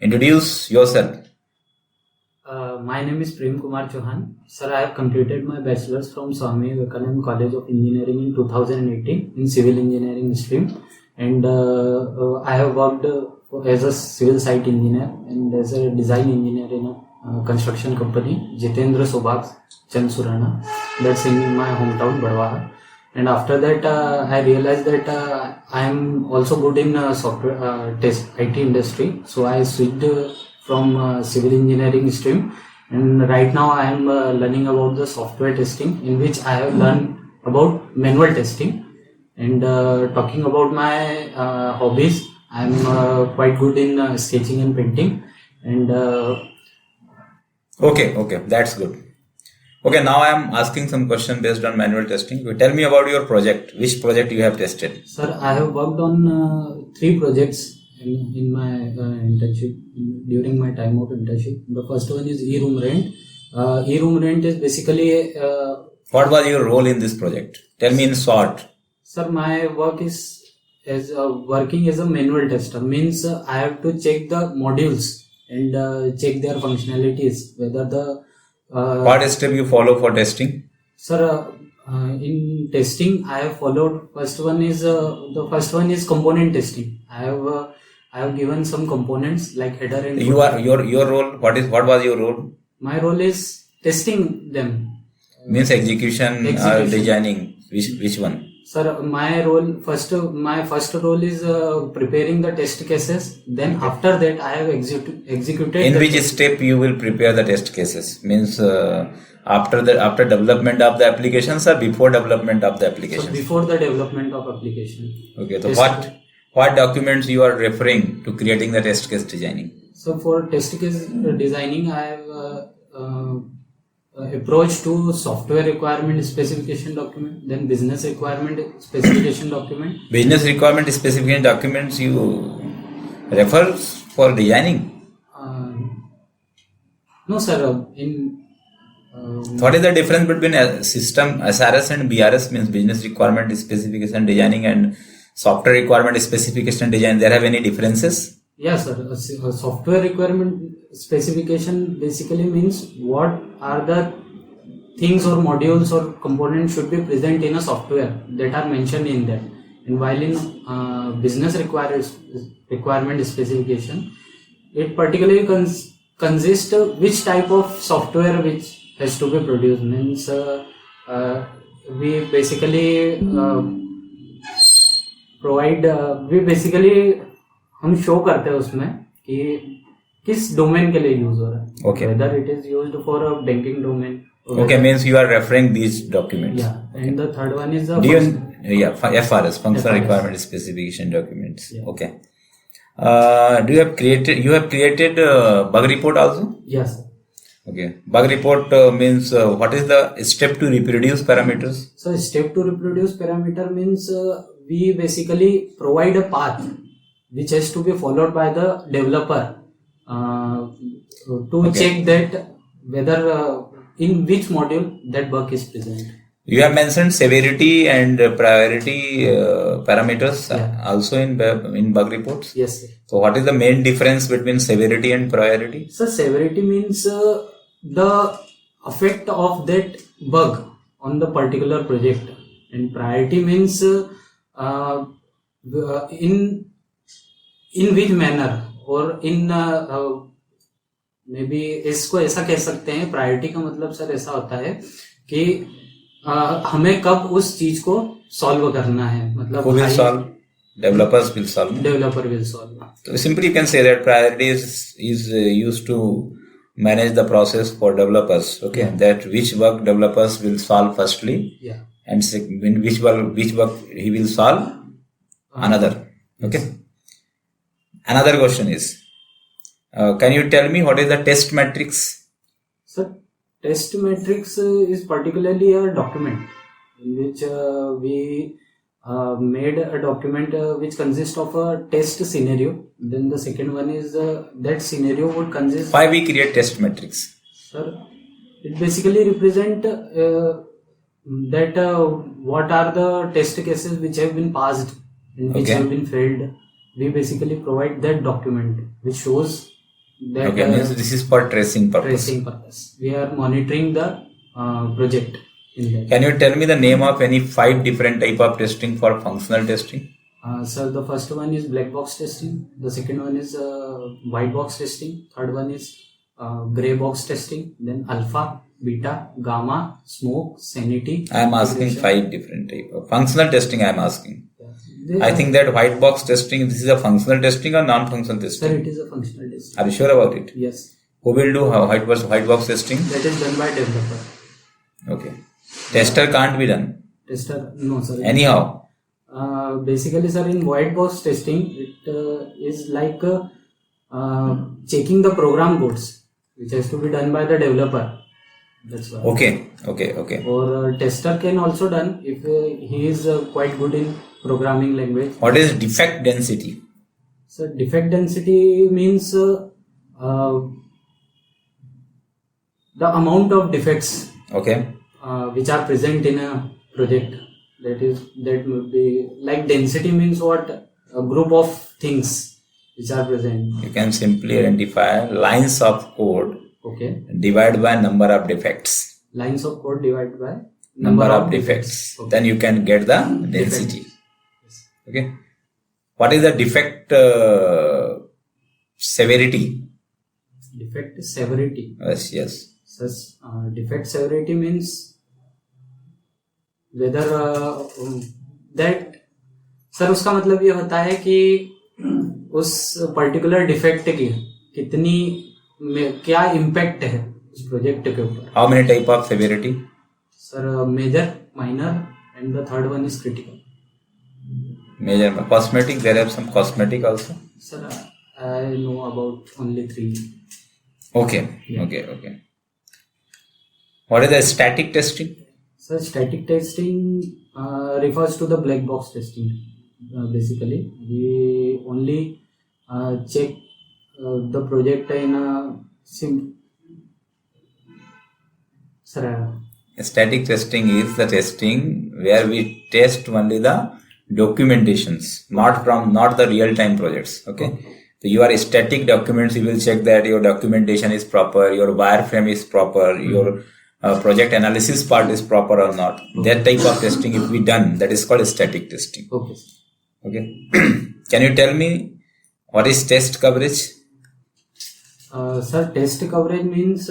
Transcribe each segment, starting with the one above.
Introduce yourself. My name is Prem Kumar Chauhan. Sir, I have completed my bachelor's from Swami Vivekananda College of Engineering in 2018 in civil engineering stream, and I have worked as a civil site engineer and as a design engineer in a construction company, Jitendra Sobhag Chansurana. That's in my hometown, Badwaha. And after that, I realized that I am also good in software test IT industry. So I switched from civil engineering stream, and right now I am learning about the software testing, in which I have learned about manual testing. And talking about my hobbies, I am quite good in sketching and painting. And Okay, that's good. Okay, now I am asking some question based on manual testing. You tell me about your project. Which project you have tested? Sir, I have worked on 3 projects in my internship, during my time of internship. The first one is e-room rent. E-room rent is basically... What was your role in this project? Tell me in short. Sir, my work is as working as a manual tester. Means I have to check the modules and check their functionalities, whether the... what step you follow for testing? Sir, in testing, I have followed. The first one is component testing. I have given some components like header and... Your role. What was your role? My role is testing them. Means execution. Or designing. Which one? Sir, my first role is preparing the test cases. Then after that, I have executed. In which step you will prepare the test cases? Means after development of the applications or before development of the application? So before the development of application. Okay. So what documents you are referring to creating the test case designing? So for test case designing, I have approach to software requirement specification document, then business requirement specification document. Business requirement specification documents you refer for designing? No, sir. What is the difference between a system SRS and BRS? Means business requirement specification designing and software requirement specification design. There have any differences? Yes, sir. A software requirement specification basically means what are the things or modules or components should be present in a software that are mentioned in that. And while in business requirement specification, it particularly consists of which type of software which has to be produced. Means we basically हम show करते हैं उसमें कि किस domain के लिए use हो रहा है. Okay. Whether it is used for a banking domain. Okay, means you are referring these documents. Yeah, and the third one is the FRS, functional FRS. requirement specification documents. Yeah. Okay. You have created bug report also? Yes, sir. Okay. Bug report means what is the step to reproduce parameters? So step to reproduce parameter means we basically provide a path which has to be followed by the developer to check that whether in which module that bug is present. You have mentioned severity and priority parameters also in bug reports. Yes, sir. So what is the main difference between severity and priority? So severity means the effect of that bug on the particular project, and priority means in which manner or in maybe इसको ऐसा कह सकते हैं. Priority का मतलब sir ऐसा होता है कि हमें कब उस चीज को सॉल्व करना है. मतलब who will solve? Developers will solve. Developer will solve. So simply you can say that priority is used to manage the process for developers. Okay, that which bug developers will solve firstly. Yeah. And which bug he will solve another. Okay. Another question is, can you tell me what is the test matrix? So test matrix is particularly a document in which we made a document which consists of a test scenario. Then the second one is that scenario would consist. Why we create test matrix? Sir, it basically represent that what are the test cases which have been passed and which have been failed. We basically provide that document which shows That, Okay, means this is for tracing purpose. tracing purpose. We are monitoring the project in that. Can you tell me the name of any 5 different type of testing for functional testing? Sir, the first one is black box testing. The second one is white box testing. Third one is gray box testing. Then alpha, beta, gamma, smoke, sanity. I am asking integration. 5 different type of functional testing. I am asking. They I are- think that white box testing, this is a functional testing or non-functional Sir, testing? it is a functional testing. Are you sure about it? Yes, Who will do white box testing? that is done by developer. Okay. Tester can't be done. Tester, no sir. Anyhow. Basically, sir, in white box testing, it is like checking the program codes, which has to be done by the developer. That's why. Okay. Or tester can also done if he is quite good in programming language. What is defect density? So defect density means the amount of defects Okay. which are present in a project. That would be like density means what? A group of things which are present. You can simply identify lines of code Okay. divided by number of defects. Lines of code divided by Number of defects. Okay. Then you can get the density. Yes. Okay. What is the defect severity? Defect severity. Yes. Such defect severity means whether that sir उसका मतलब ये होता है कि उस particular defect की कितनी क्या इम्पैक्ट है उस प्रोजेक्ट के ऊपर. How many type of severity? Sir major, minor and the third one is critical. Major cosmetic. There are some cosmetic also. Sir I know about only 3. Okay. What is the static testing? So static testing refers to the black box testing. Basically, we only check the project in a Static testing is the testing where we test only the documentations, not the real time projects. Okay. So your static documents, you will check that your documentation is proper, your wireframe is proper, your project analysis part is proper or not. That type of testing if we done, that is called static testing. Okay. Okay. Can you tell me what is test coverage? Sir, test coverage means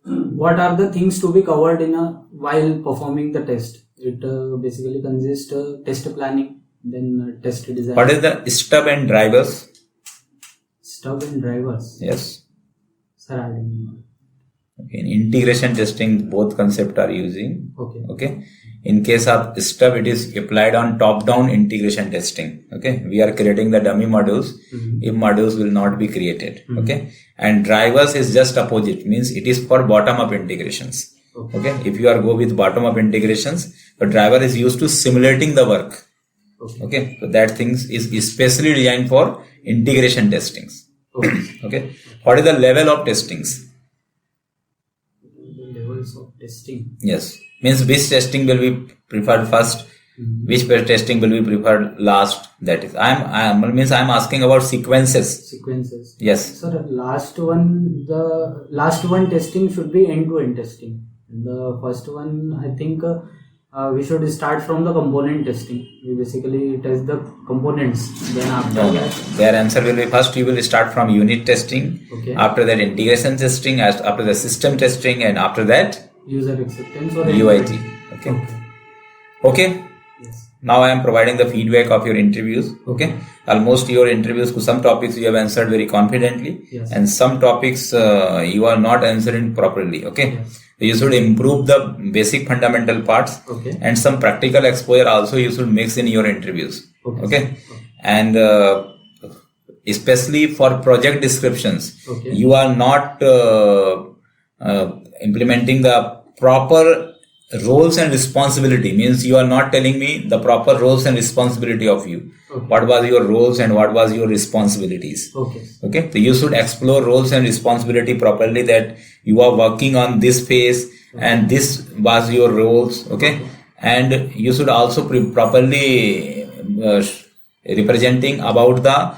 what are the things to be covered in while performing the test. It basically consists test planning, then test design. What is the stub and drivers? Stub and drivers. Yes. Sir, I don't know. Okay. In integration testing, both concepts are using. Okay. In case of stub, it is applied on top-down integration testing. Okay. We are creating the dummy modules. If modules will not be created. Okay. And drivers is just opposite, means it is for bottom-up integrations. Okay. If you are go with bottom-up integrations, the driver is used to simulating the work. Okay. So that things is especially designed for integration testings. Okay. What is the level of testings? Levels of testing. Yes. Means which testing will be preferred first, which testing will be preferred last. That is, I'm asking about sequences. Yes. Sir, the last one testing should be end-to-end testing. The first one, I think, we should start from the component testing. We basically test the components. Then after that, their answer will be first you will start from unit testing. Okay. After that integration testing, after the system testing, and after that user acceptance or UIT. Okay. Yes. Now I am providing the feedback of your interviews. Okay. Almost your interviews, some topics you have answered very confidently, Yes. and some topics you are not answering properly. Okay. Yes. You should improve the basic fundamental parts, Okay. and some practical exposure also you should mix in your interviews. Okay. And especially for project descriptions, you are not implementing the proper roles and responsibility. Means you are not telling me the proper roles and responsibility of you. What was your roles and what was your responsibilities? Okay. So you should explore roles and responsibility properly, that you are working on this phase and this was your roles. Okay. And you should also properly representing about the